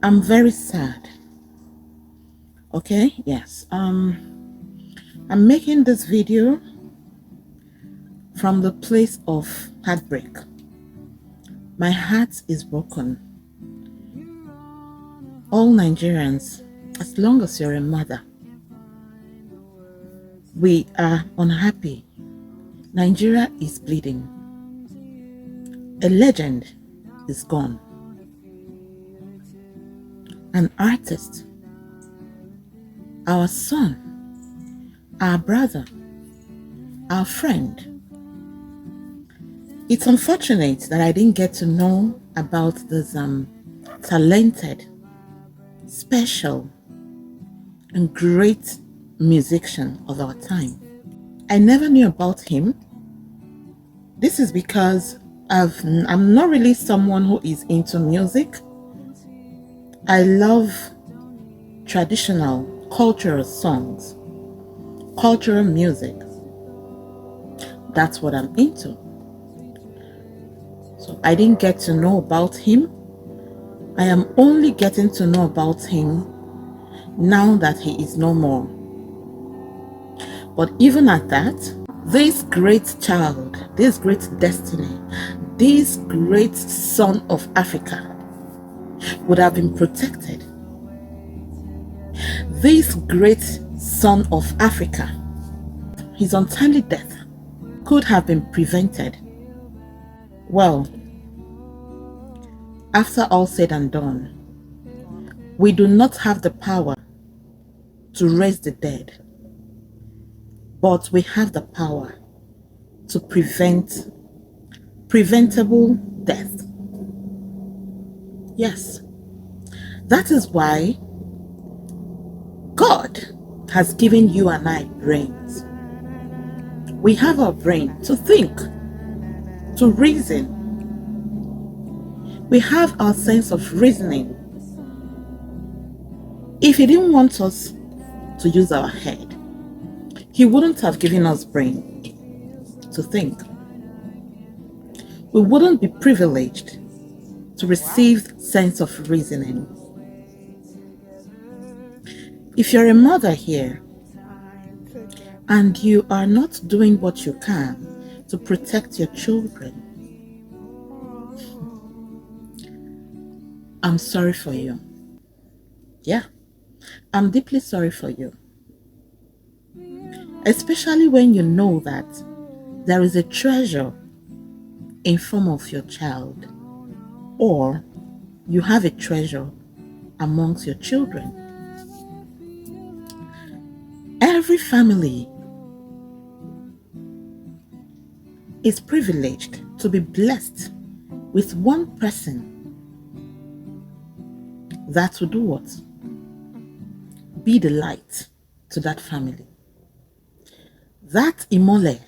I'm very sad. Okay, yes. I'm making this video from the place of heartbreak. My heart is broken. All Nigerians, as long as you're a mother, we are unhappy. Nigeria is bleeding. A legend is gone. An artist, our son, our brother, our friend. It's unfortunate that I didn't get to know about this talented, special, and great musician of our time. I never knew about him. This is because I'm not really someone who is into music. I love traditional, cultural songs, cultural music. That's what I'm into. So I didn't get to know about him. I am only getting to know about him now that he is no more. But even at that, this great child, this great destiny, this great son of Africa would have been protected. This great son of Africa, his untimely death could have been prevented. Well, after all said and done, we do not have the power to raise the dead, but we have the power to prevent preventable death. Yes, that is why God has given you and I brains. We have our brain to think, to reason. We have our sense of reasoning. If He didn't want us to use our head, He wouldn't have given us brain to think. We wouldn't be privileged to receive sense of reasoning. If you're a mother here and you are not doing what you can to protect your children, I'm sorry for you. Yeah, I'm deeply sorry for you. Especially when you know that there is a treasure in form of your child, or you have a treasure amongst your children. Every family is privileged to be blessed with one person that will do what? Be the light to that family. That Imole,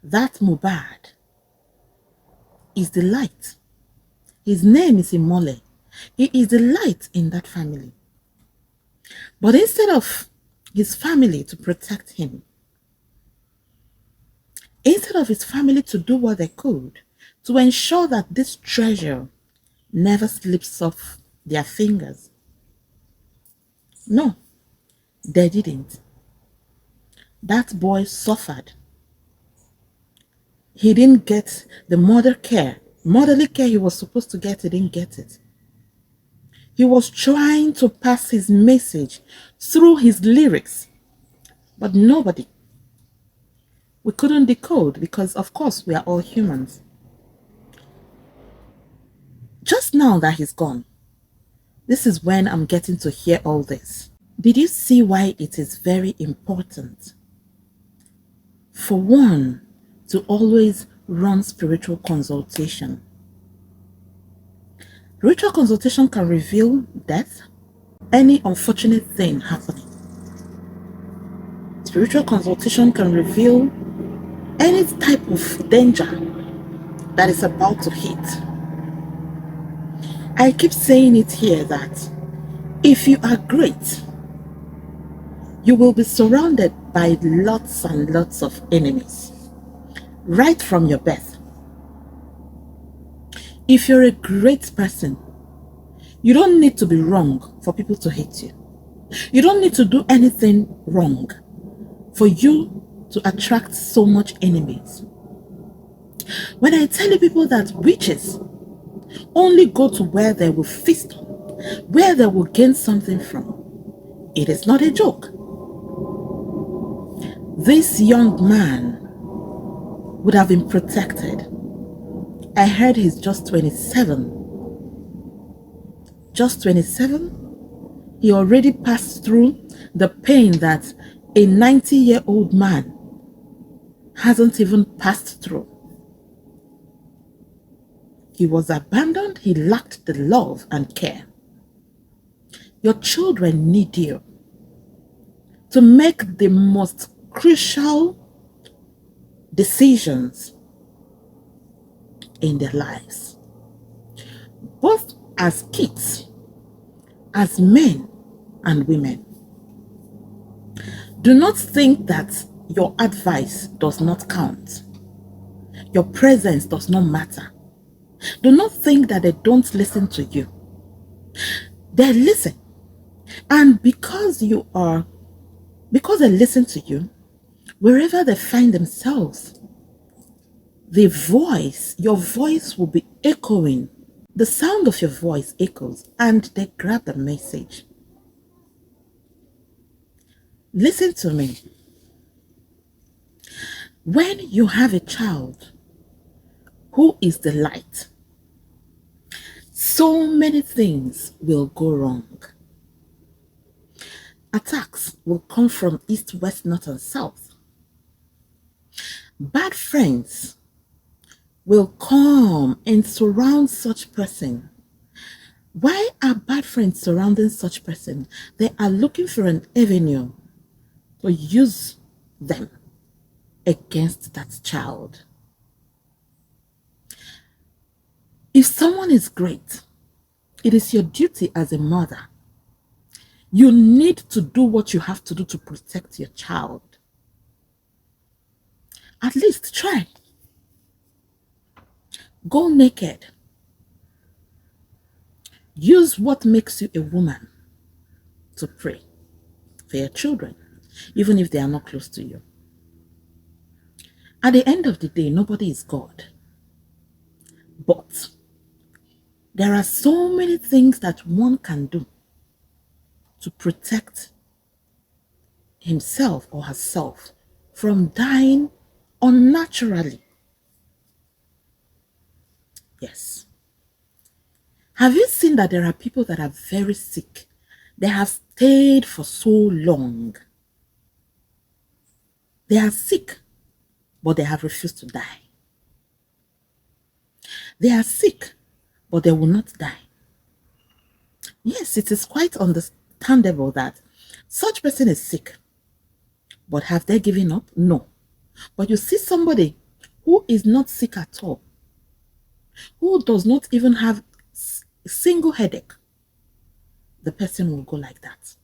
that Mohbad is the light. His name is Imole. He is the light in that family. But instead of his family to protect him, instead of his family to do what they could to ensure that this treasure never slips off their fingers, no, they didn't. That boy suffered. He didn't get the motherly care he was supposed to get. He didn't get it. He was trying to pass his message through his lyrics, but nobody. We couldn't decode because, of course, we are all humans. Just now that he's gone, this is when I'm getting to hear all this. Did you see why it is very important for one to always run spiritual consultation? Spiritual consultation can reveal death, any unfortunate thing happening. Spiritual consultation can reveal any type of danger that is about to hit. I keep saying it here that if you are great, you will be surrounded by lots and lots of enemies right from your birth. If you're a great person, You don't need to be wrong for people to hate you. You don't need to do anything wrong for you to attract so much enemies. When I tell you people that witches only go to where they will feast on, where they will gain something from, it is not a joke. This young man would have been protected. I heard he's just 27. Just 27? He already passed through the pain that a 90-year-old man hasn't even passed through. He was abandoned. He lacked the love and care. Your children need you to make the most crucial decisions in their lives, both as kids, as men and women. Do not think that your advice does not count. Your presence does not matter. Do not think that they don't listen to you. They listen. And because they listen to you, wherever they find themselves, your voice will be echoing. The sound of your voice echoes and they grab the message. Listen to me. When you have a child who is the light, so many things will go wrong. Attacks will come from east, west, north, and south. Bad friends will come and surround such person. Why are bad friends surrounding such person? They are looking for an avenue to use them against that child. If someone is great, it is your duty as a mother. You need to do what you have to do to protect your child. At least try. Go naked. Use what makes you a woman to pray for your children, even if they are not close to you. At the end of the day, nobody is God. But there are so many things that one can do to protect himself or herself from dying unnaturally. Yes. Have you seen that there are people that are very sick? They have stayed for so long. They are sick, but they have refused to die. They are sick, but they will not die. Yes, it is quite understandable that such person is sick, but have they given up? No. But you see somebody who is not sick at all, who does not even have a single headache, the person will go like that.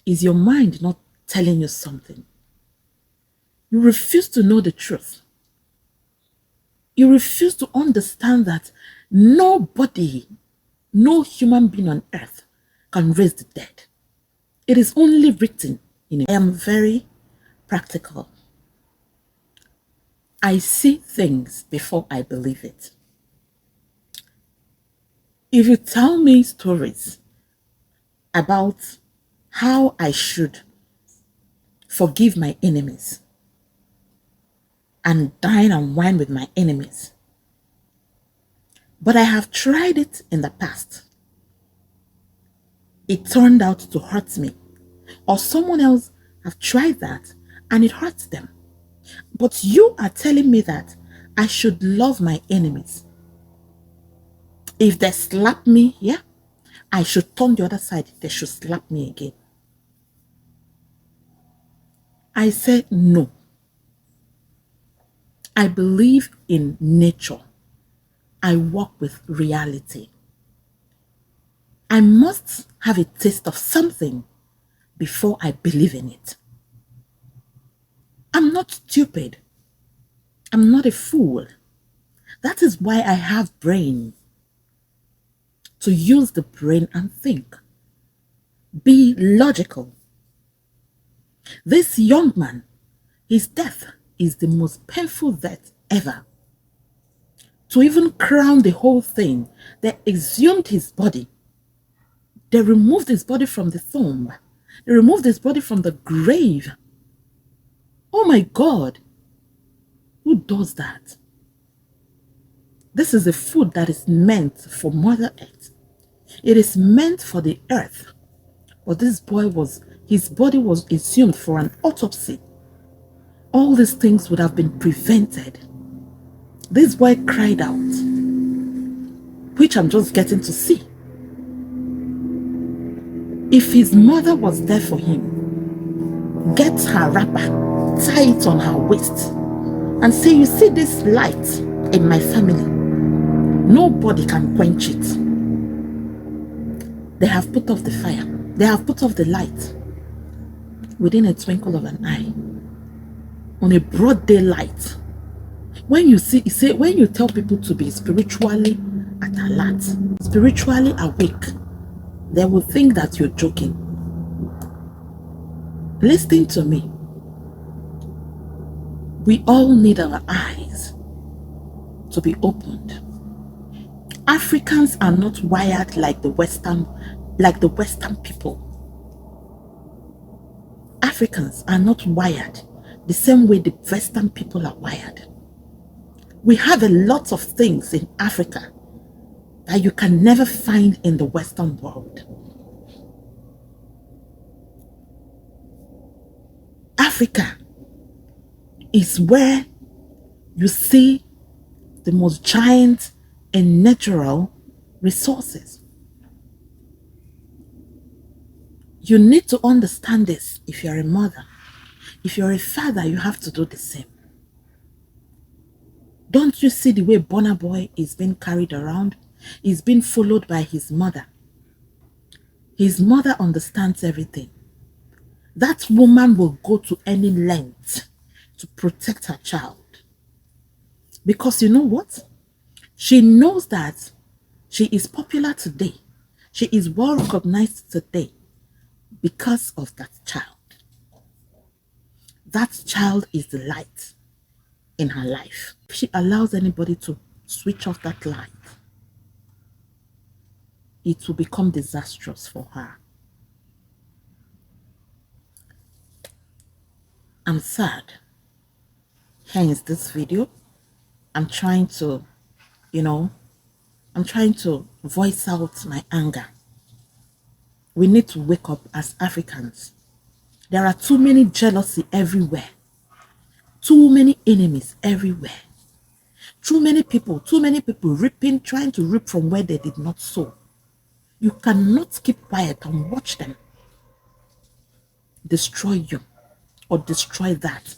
Is your mind not telling you something? You refuse to know the truth. You refuse to understand that nobody, no human being on earth can raise the dead. It is only written in it. I am very practical. I see things before I believe it. If you tell me stories about how I should forgive my enemies and dine and wine with my enemies, but I have tried it in the past, it turned out to hurt me, or someone else have tried that and it hurts them, but you are telling me that I should love my enemies. If they slap me, yeah, I should turn the other side. They should slap me again. I said no. I believe in nature. I work with reality. I must have a taste of something before I believe in it. I'm not stupid. I'm not a fool. That is why I have brain. to use the brain and think. Be logical. This young man, his death is the most painful death ever. To even crown the whole thing, they exhumed his body. They removed his body from the tomb. They removed his body from the grave. Oh my God. Who does that? This is a food that is meant for Mother Earth. It is meant for the earth. But this boy his body was exhumed for an autopsy. All these things would have been prevented. This boy cried out, which I'm just getting to see. If his mother was there for him, get her wrapper, tie it on her waist, and say, you see this light in my family, nobody can quench it. They have put off the fire. They have put off the light within a twinkle of an eye, on a broad daylight. When you tell people to be spiritually at alert, spiritually awake, they will think that you're joking. Listen to me. We all need our eyes to be opened. Africans are not wired like the Western people. Africans are not wired the same way the Western people are wired. We have a lot of things in Africa that you can never find in the Western world. Africa is where you see the most giant and natural resources. You need to understand this if you're a mother. If you're a father, you have to do the same. Don't you see the way Burna Boy is being carried around? He's being followed by his mother. His mother understands everything. That woman will go to any length to protect her child. Because you know what? She knows that she is popular today. She is well recognized today because of that child. That child is the light in her life. If she allows anybody to switch off that light, it will become disastrous for her. I'm sad. Hence this video. I'm trying to voice out my anger. We need to wake up as Africans. There are too many jealousy everywhere. Too many enemies everywhere. Too many people trying to reap from where they did not sow. You cannot keep quiet and watch them destroy you or destroy that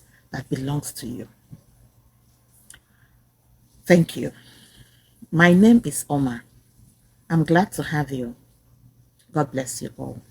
belongs to you. Thank you. My name is Omar. I'm glad to have you. God bless you all.